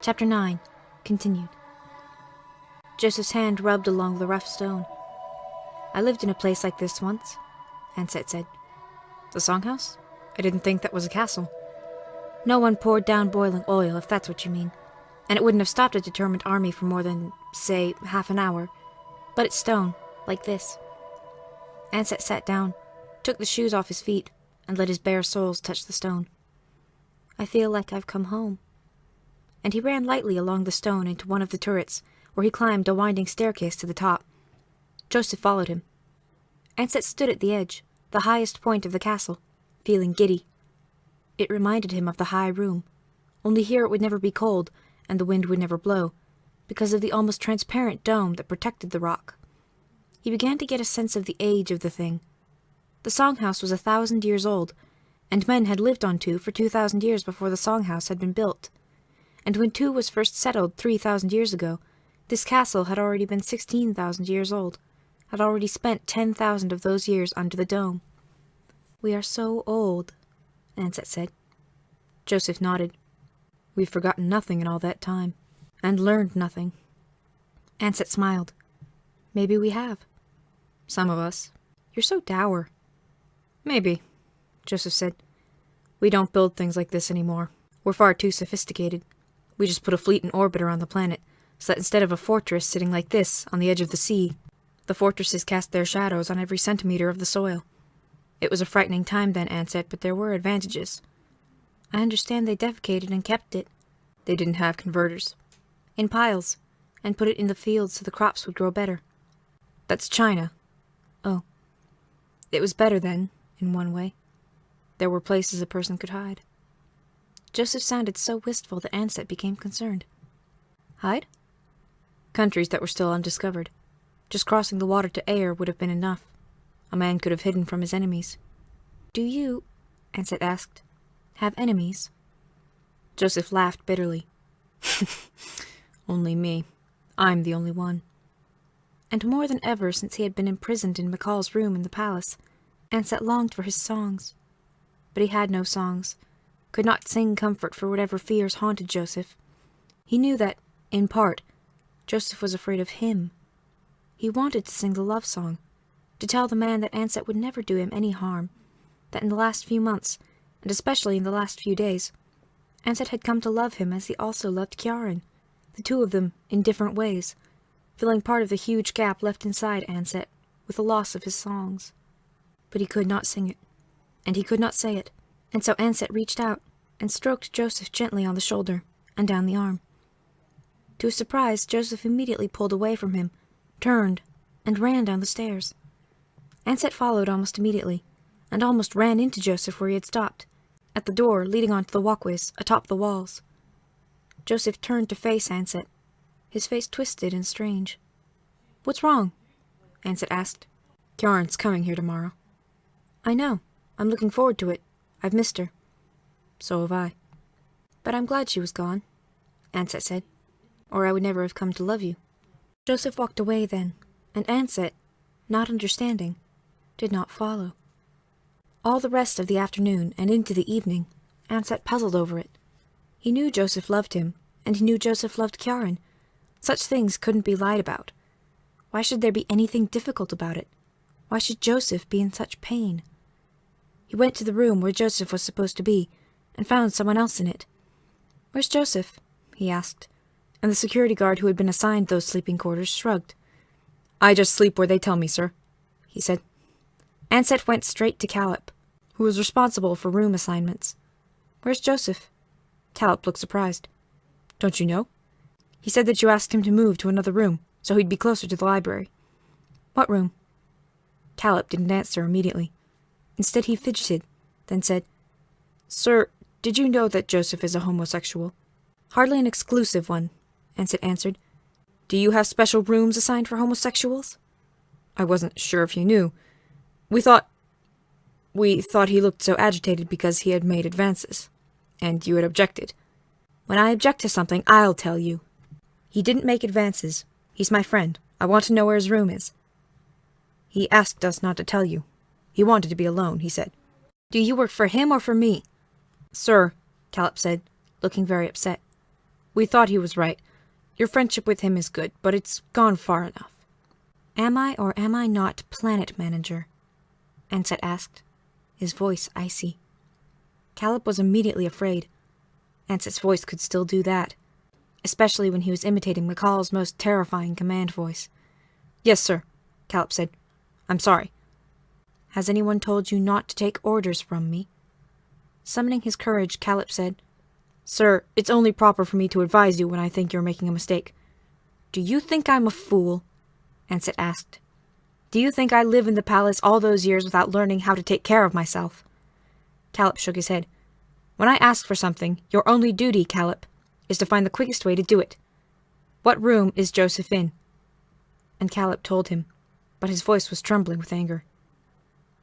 Chapter 9. Continued. Joseph's hand rubbed along the rough stone. "I lived in a place like this once," Ansett said. "The Songhouse? I didn't think that was a castle." "No one poured down boiling oil, if that's what you mean. And it wouldn't have stopped a determined army for more than, say, half an hour. But it's stone, like this." Ansett sat down, took the shoes off his feet, and let his bare soles touch the stone. "I feel like I've come home." And he ran lightly along the stone into one of the turrets, where he climbed a winding staircase to the top. Joseph followed him. Ansett stood at the edge, the highest point of the castle, feeling giddy. It reminded him of the high room, only here it would never be cold, and the wind would never blow, because of the almost transparent dome that protected the rock. He began to get a sense of the age of the thing. The Songhouse was 1,000 years old, and men had lived on Two for 2,000 years before the Songhouse had been built. And when Two was first settled 3,000 years ago, this castle had already been 16,000 years old, had already spent 10,000 of those years under the dome. "We are so old," Ansett said. Joseph nodded. "We've forgotten nothing in all that time, and learned nothing." Ansett smiled. "Maybe we have. Some of us. You're so dour." "Maybe," Joseph said. "We don't build things like this anymore. We're far too sophisticated. We just put a fleet in orbit around the planet, so that instead of a fortress sitting like this on the edge of the sea, the fortresses cast their shadows on every centimeter of the soil. It was a frightening time then, Ansett, but there were advantages." "I understand they defecated and kept it." "They didn't have converters." "In piles, and put it in the fields so the crops would grow better." "That's China." "Oh. It was better then, in one way. There were places a person could hide." Joseph sounded so wistful that Ansett became concerned. "Hide?" "Countries that were still undiscovered. Just crossing the water to air would have been enough. A man could have hidden from his enemies." "Do you," Ansett asked, "have enemies?" Joseph laughed bitterly. "Only me. I'm the only one." And more than ever since he had been imprisoned in McCall's room in the palace, Ansett longed for his songs. But he had no songs, could not sing comfort for whatever fears haunted Joseph. He knew that, in part, Joseph was afraid of him. He wanted to sing the love song, to tell the man that Ansett would never do him any harm, that in the last few months, and especially in the last few days, Ansett had come to love him as he also loved Kjaran, the two of them in different ways, filling part of the huge gap left inside Ansett with the loss of his songs. But he could not sing it, and he could not say it, and so Ansett reached out and stroked Joseph gently on the shoulder and down the arm. To his surprise, Joseph immediately pulled away from him, turned, and ran down the stairs. Ansett followed almost immediately, and almost ran into Joseph where he had stopped, at the door leading onto the walkways atop the walls. Joseph turned to face Ansett, his face twisted and strange. "What's wrong?" Ansett asked. "Kjaran's coming here tomorrow." "I know. I'm looking forward to it. I've missed her." "So have I." "But I'm glad she was gone," Ansett said, "or I would never have come to love you." Joseph walked away then, and Ansett, not understanding, did not follow. All the rest of the afternoon and into the evening, Ansett puzzled over it. He knew Joseph loved him, and he knew Joseph loved Kjaran. Such things couldn't be lied about. Why should there be anything difficult about it? Why should Joseph be in such pain? He went to the room where Joseph was supposed to be, and found someone else in it. "Where's Joseph?" he asked, and the security guard who had been assigned those sleeping quarters shrugged. "I just sleep where they tell me, sir," he said. Ansett went straight to Calip, who was responsible for room assignments. "Where's Joseph?" Calip looked surprised. "Don't you know? He said that you asked him to move to another room, so he'd be closer to the library." "What room?" Calip didn't answer immediately. Instead he fidgeted, then said, "Sir, did you know that Joseph is a homosexual?" "Hardly an exclusive one," Ansett answered. "Do you have special rooms assigned for homosexuals?" "I wasn't sure if you knew. We thought he looked so agitated because he had made advances, and you had objected." "When I object to something, I'll tell you." "He didn't make advances. He's my friend. I want to know where his room is." "He asked us not to tell you. He wanted to be alone," he said. "Do you work for him or for me?" "Sir," Calip said, looking very upset, We thought he was right. Your friendship with him is good, but it's gone far enough. Am I or am I not planet manager? Ansett asked, his voice icy. Caleb was immediately afraid. Ansett's voice could still do that, especially when he was imitating McCall's most terrifying command voice. Yes, sir, Caleb said. I'm sorry. Has anyone told you not to take orders from me? Summoning his courage, Caleb said, Sir, it's only proper for me to advise you when I think you're making a mistake. Do you think I'm a fool? Ansett asked. Do you think I live in the palace all those years without learning how to take care of myself? Caleb shook his head. When I ask for something, your only duty, Caleb, is to find the quickest way to do it. What room is Joseph in? And Caleb told him, but his voice was trembling with anger.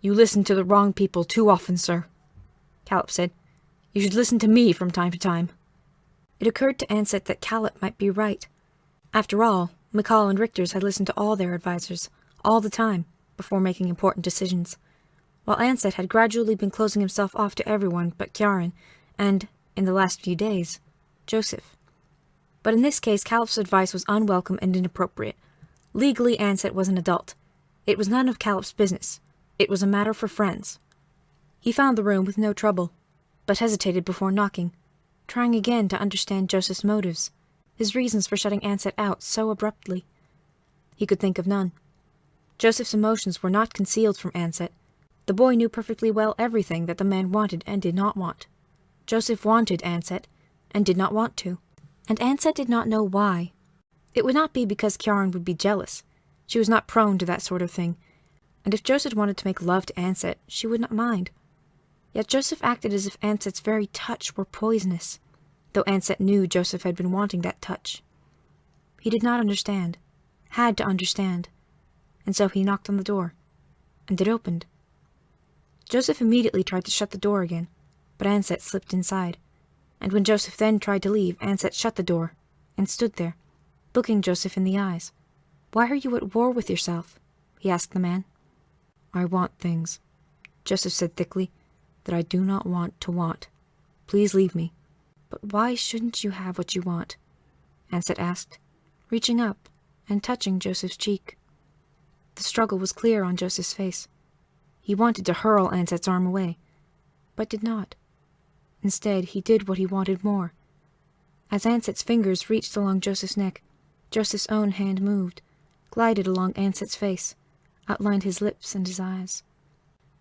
You listen to the wrong people too often, sir, Caleb said. You should listen to me from time to time. It occurred to Ansett that Caleb might be right. After all, McCall and Richters had listened to all their advisors, all the time, before making important decisions, while Ansett had gradually been closing himself off to everyone but Kjaran, and, in the last few days, Joseph. But in this case, Caleb's advice was unwelcome and inappropriate. Legally, Ansett was an adult. It was none of Caleb's business. It was a matter for friends. He found the room with no trouble, but hesitated before knocking, trying again to understand Joseph's motives, his reasons for shutting Ansett out so abruptly. He could think of none. Joseph's emotions were not concealed from Ansett. The boy knew perfectly well everything that the man wanted and did not want. Joseph wanted Ansett, and did not want to, and Ansett did not know why. It would not be because Kjaran would be jealous. She was not prone to that sort of thing, and if Joseph wanted to make love to Ansett, she would not mind. Yet Joseph acted as if Ansett's very touch were poisonous, though Ansett knew Joseph had been wanting that touch. He did not understand, had to understand, and so he knocked on the door, and it opened. Joseph immediately tried to shut the door again, but Ansett slipped inside, and when Joseph then tried to leave, Ansett shut the door, and stood there, looking Joseph in the eyes. Why are you at war with yourself? He asked the man. I want things, Joseph said thickly, that I do not want to want. Please leave me. But why shouldn't you have what you want? Ansett asked, reaching up and touching Joseph's cheek. The struggle was clear on Joseph's face. He wanted to hurl Ansett's arm away, but did not. Instead, he did what he wanted more. As Ansett's fingers reached along Joseph's neck, Joseph's own hand moved, glided along Ansett's face, outlined his lips and his eyes.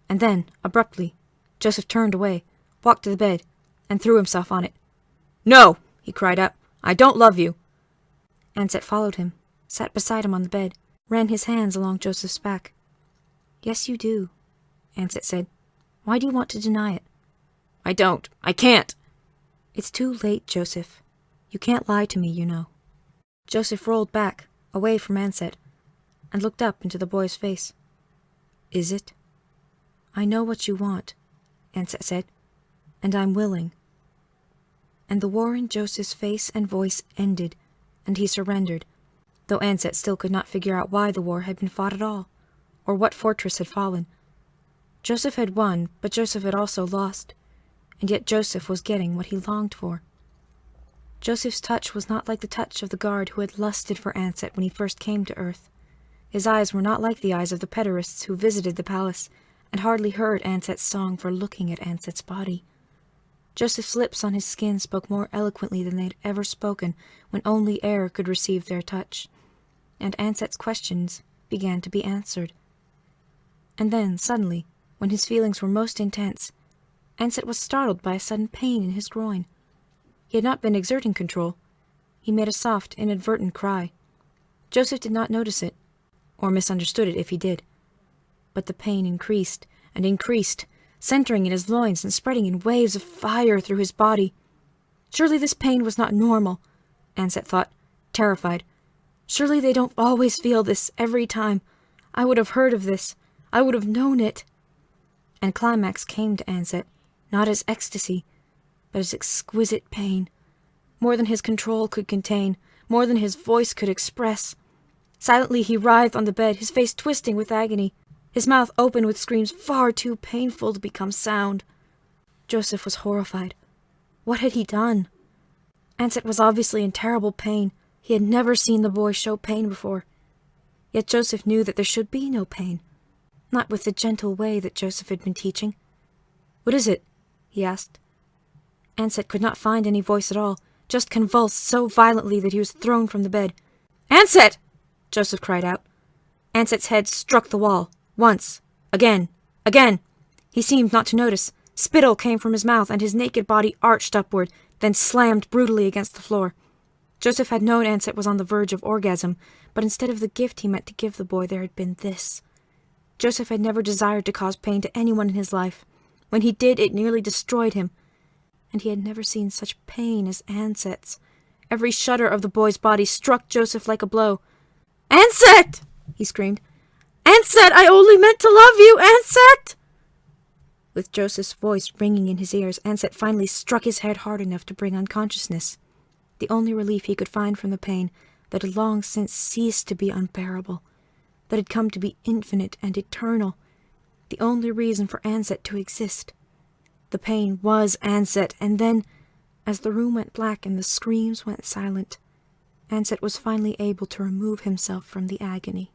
And then, abruptly, Joseph turned away, walked to the bed, and threw himself on it. No, he cried out. I don't love you. Ansett followed him, sat beside him on the bed, ran his hands along Joseph's back. Yes, you do, Ansett said. Why do you want to deny it? I don't. I can't. It's too late, Joseph. You can't lie to me, you know. Joseph rolled back, away from Ansett, and looked up into the boy's face. Is it? I know what you want, Ansett said, and I'm willing. And the war in Joseph's face and voice ended, and he surrendered, though Ansett still could not figure out why the war had been fought at all, or what fortress had fallen. Joseph had won, but Joseph had also lost, and yet Joseph was getting what he longed for. Joseph's touch was not like the touch of the guard who had lusted for Ansett when he first came to earth. His eyes were not like the eyes of the pederasts who visited the palace and hardly heard Ansett's song for looking at Ansett's body. Joseph's lips on his skin spoke more eloquently than they had ever spoken when only air could receive their touch, and Ansett's questions began to be answered. And then, suddenly, when his feelings were most intense, Ansett was startled by a sudden pain in his groin. He had not been exerting control. He made a soft, inadvertent cry. Joseph did not notice it, or misunderstood it if he did. But the pain increased and increased, centering in his loins and spreading in waves of fire through his body. Surely this pain was not normal, Ansett thought, terrified. Surely they don't always feel this every time. I would have heard of this. I would have known it. And climax came to Ansett, not as ecstasy, but as exquisite pain, more than his control could contain, more than his voice could express. Silently he writhed on the bed, his face twisting with agony, his mouth open with screams far too painful to become sound. Joseph was horrified. What had he done? Ansett was obviously in terrible pain. He had never seen the boy show pain before. Yet Joseph knew that there should be no pain. Not with the gentle way that Joseph had been teaching. "What is it?" he asked. Ansett could not find any voice at all, just convulsed so violently that he was thrown from the bed. "Ansett!" Joseph cried out. Ansett's head struck the wall. Once. Again. Again. He seemed not to notice. Spittle came from his mouth, and his naked body arched upward, then slammed brutally against the floor. Joseph had known Ansett was on the verge of orgasm, but instead of the gift he meant to give the boy, there had been this. Joseph had never desired to cause pain to anyone in his life. When he did, it nearly destroyed him. And he had never seen such pain as Ansett's. Every shudder of the boy's body struck Joseph like a blow. "Ansett!" he screamed. "Ansett, I only meant to love you, Ansett!" With Joseph's voice ringing in his ears, Ansett finally struck his head hard enough to bring unconsciousness. The only relief he could find from the pain that had long since ceased to be unbearable, that had come to be infinite and eternal, the only reason for Ansett to exist. The pain was Ansett, and then, as the room went black and the screams went silent, Ansett was finally able to remove himself from the agony.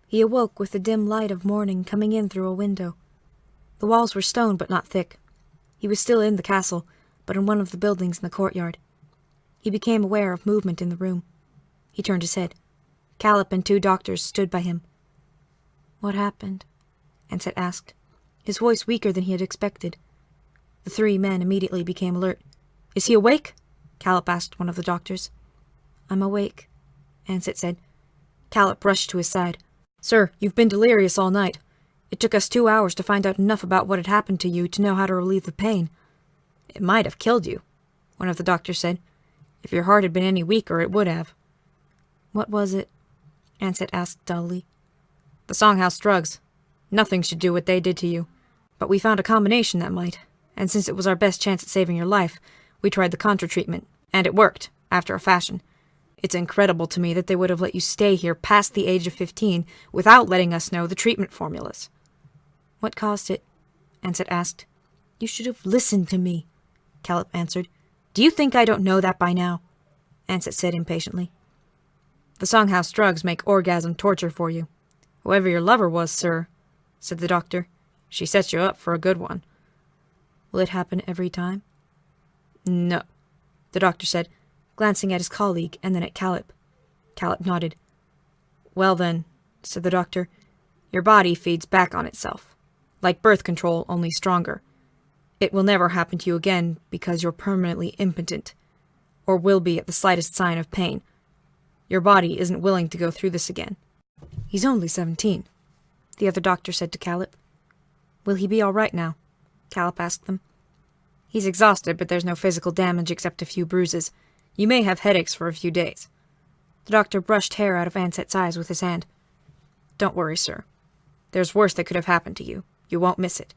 He awoke with the dim light of morning coming in through a window. The walls were stone but not thick. He was still in the castle, but in one of the buildings in the courtyard. He became aware of movement in the room. He turned his head. Callip and 2 doctors stood by him. "What happened?" Ansett asked, his voice weaker than he had expected. The 3 men immediately became alert. "Is he awake?" Callip asked one of the doctors. "I'm awake," Ansett said. Callip rushed to his side. "Sir, you've been delirious all night. It took us 2 hours to find out enough about what had happened to you to know how to relieve the pain." "It might have killed you," one of the doctors said. "If your heart had been any weaker, it would have." "What was it?" Ansett asked dully. "The Songhouse drugs. Nothing should do what they did to you. But we found a combination that might, and since it was our best chance at saving your life, we tried the contra-treatment, and it worked, after a fashion. It's incredible to me that they would have let you stay here past the age of 15 without letting us know the treatment formulas." "What caused it?" Ansett asked. "You should have listened to me," Callip answered. "Do you think I don't know that by now?" Ansett said impatiently. "The Songhouse drugs make orgasm torture for you. Whoever your lover was, sir," said the doctor, "she set you up for a good one." "Will it happen every time?" "No," the doctor said, glancing at his colleague and then at Callip. Callip nodded. "Well then," said the doctor, "your body feeds back on itself. Like birth control, only stronger. It will never happen to you again because you're permanently impotent, or will be at the slightest sign of pain. Your body isn't willing to go through this again." "He's only 17, the other doctor said to Callip. "Will he be all right now?" Callip asked them. "He's exhausted, but there's no physical damage except a few bruises. You may have headaches for a few days." The doctor brushed hair out of Ansett's eyes with his hand. "Don't worry, sir. There's worse that could have happened to you. You won't miss it."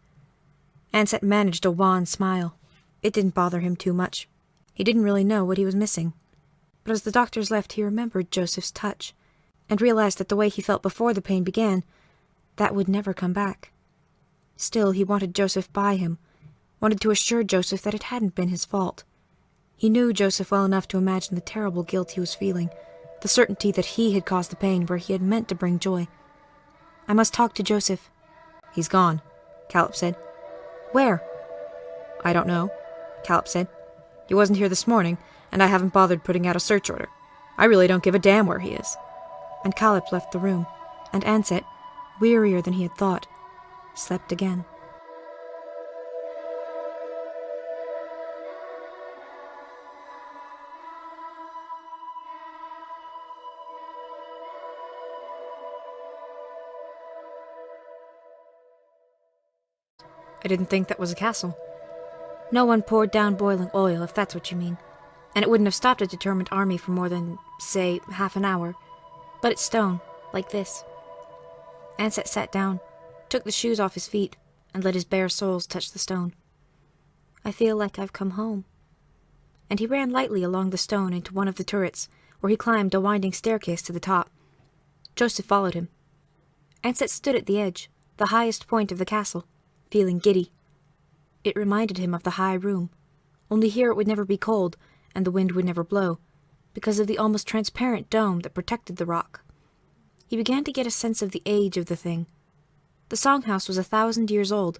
Ansett managed a wan smile. It didn't bother him too much. He didn't really know what he was missing. But as the doctors left, he remembered Joseph's touch, and realized that the way he felt before the pain began, that would never come back. Still, he wanted Joseph by him, wanted to assure Joseph that it hadn't been his fault. He knew Joseph well enough to imagine the terrible guilt he was feeling, the certainty that he had caused the pain where he had meant to bring joy. "I must talk to Joseph." "He's gone," Callip said. "Where?" "I don't know," Callip said. "He wasn't here this morning, and I haven't bothered putting out a search order. I really don't give a damn where he is." And Callip left the room, and Ansett, wearier than he had thought, slept again. "I didn't think that was a castle." "No one poured down boiling oil, if that's what you mean. And it wouldn't have stopped a determined army for more than, say, half an hour. But it's stone, like this." Ansett sat down, took the shoes off his feet, and let his bare soles touch the stone. "I feel like I've come home." And he ran lightly along the stone into one of the turrets, where he climbed a winding staircase to the top. Joseph followed him. Ansett stood at the edge, the highest point of the castle, feeling giddy. It reminded him of the high room, only here it would never be cold, and the wind would never blow, because of the almost transparent dome that protected the rock. He began to get a sense of the age of the thing. The songhouse was 1,000 years old,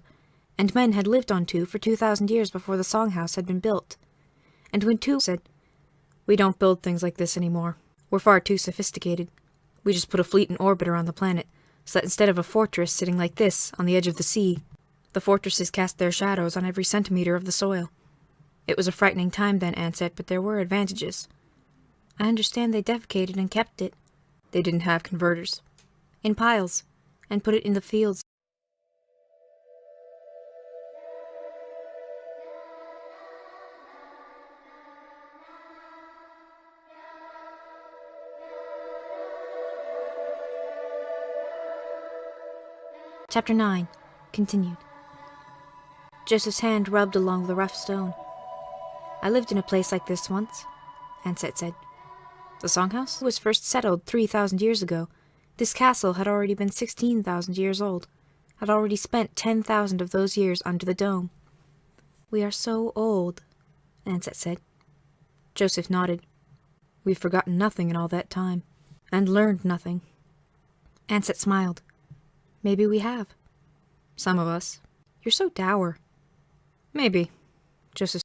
and men had lived on Two for 2,000 years before the songhouse had been built. And when Two said, "We don't build things like this anymore. We're far too sophisticated. We just put a fleet in orbit around the planet, so that instead of a fortress sitting like this on the edge of the sea, the fortresses cast their shadows on every centimeter of the soil. It was a frightening time then, Ansett, but there were advantages. I understand they defecated and kept it. They didn't have converters. In piles, and put it in the fields. Chapter 9. Continued. Joseph's hand rubbed along the rough stone. I lived in a place like this once, Ansett said. The songhouse was first settled 3,000 years ago. This castle had already been 16,000 years old, had already spent 10,000 of those years under the dome. We are so old, Ansett said. Joseph nodded. We've forgotten nothing in all that time, and learned nothing. Ansett smiled. Maybe we have. Some of us. You're so dour. Maybe, Joseph